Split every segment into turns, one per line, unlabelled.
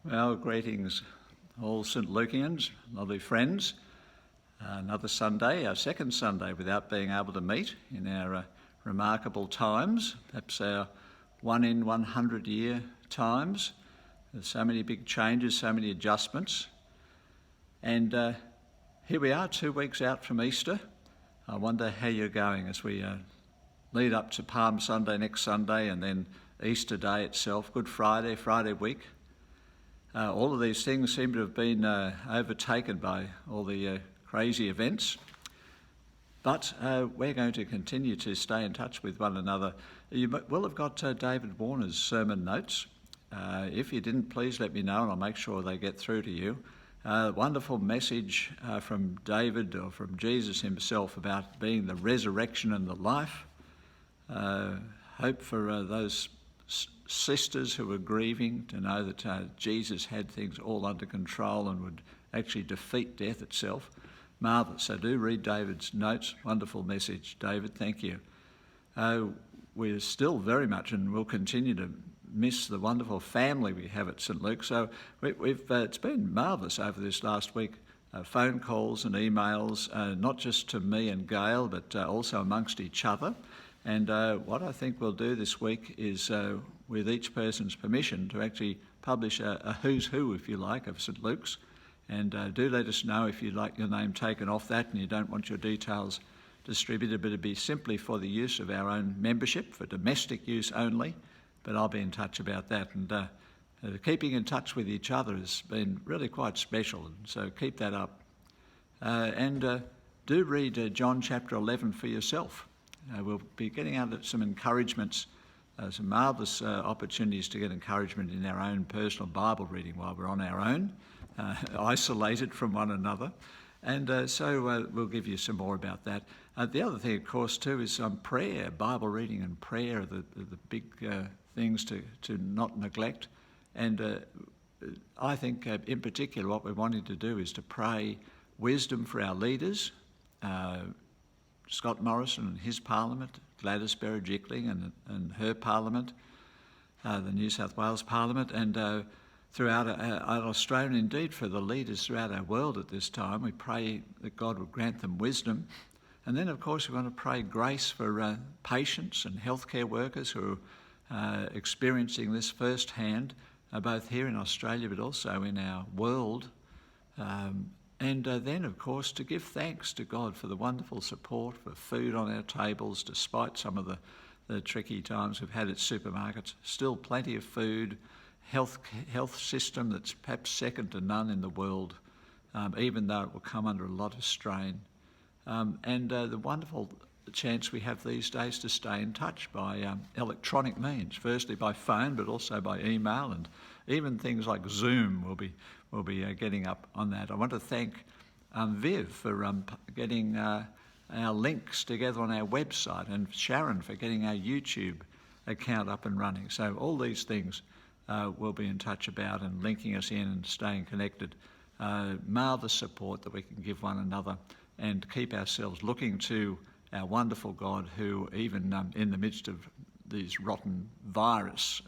Well, greetings all St Lucians, lovely friends. Another Sunday, our second Sunday without being able to meet in our remarkable times, perhaps our 1 in 100 year times. There's so many big changes, so many adjustments. And here we are 2 weeks out from Easter. I wonder how you're going as we lead up to Palm Sunday next Sunday and then Easter Day itself, Good Friday, Friday week. All of these things seem to have been overtaken by all the crazy events. But we're going to continue to stay in touch with one another. You will have got David Warner's sermon notes. If you didn't, please let me know and I'll make sure they get through to you. Wonderful message from David or from Jesus himself about being the resurrection and the life. Hope for those sisters who were grieving to know that Jesus had things all under control and would actually defeat death itself. Marvellous. So do read David's notes. Wonderful message, David. Thank you. We're still very much and will continue to miss the wonderful family we have at St Luke. So it's been marvellous over this last week. Phone calls and emails, not just to me and Gail, but also amongst each other. And what I think we'll do this week is, with each person's permission, to actually publish a who's who, if you like, of St Luke's. And do let us know if you'd like your name taken off that and you don't want your details distributed, but it'd be simply for the use of our own membership, for domestic use only. But I'll be in touch about that. And keeping in touch with each other has been really quite special, and so keep that up. And do read John chapter 11 for yourself. We'll be getting out some encouragements, some marvellous opportunities to get encouragement in our own personal Bible reading while we're on our own, isolated from one another. And so we'll give you some more about that. The other thing, of course, too, is prayer. Bible reading and prayer are the big things to not neglect. And I think in particular what we're wanting to do is to pray wisdom for our leaders, Scott Morrison and his parliament, Gladys Berejiklian and her parliament, the New South Wales parliament, and throughout Australia, and indeed for the leaders throughout our world at this time. We pray that God would grant them wisdom. And then, of course, we want to pray grace for patients and healthcare workers who are experiencing this firsthand, both here in Australia but also in our world. And then, of course, to give thanks to God for the wonderful support, for food on our tables, despite some of the tricky times we've had at supermarkets. Still plenty of food, health system that's perhaps second to none in the world, even though it will come under a lot of strain. And the wonderful chance we have these days to stay in touch by electronic means, firstly by phone, but also by email, and even things like Zoom will be getting up on that. I want to thank Viv for getting our links together on our website, and Sharon for getting our YouTube account up and running. So all these things we'll be in touch about, and linking us in and staying connected. Marvellous support that we can give one another and keep ourselves looking to our wonderful God, who even in the midst of these rotten virus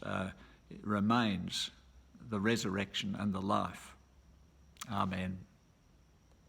remains the resurrection and the life. Amen.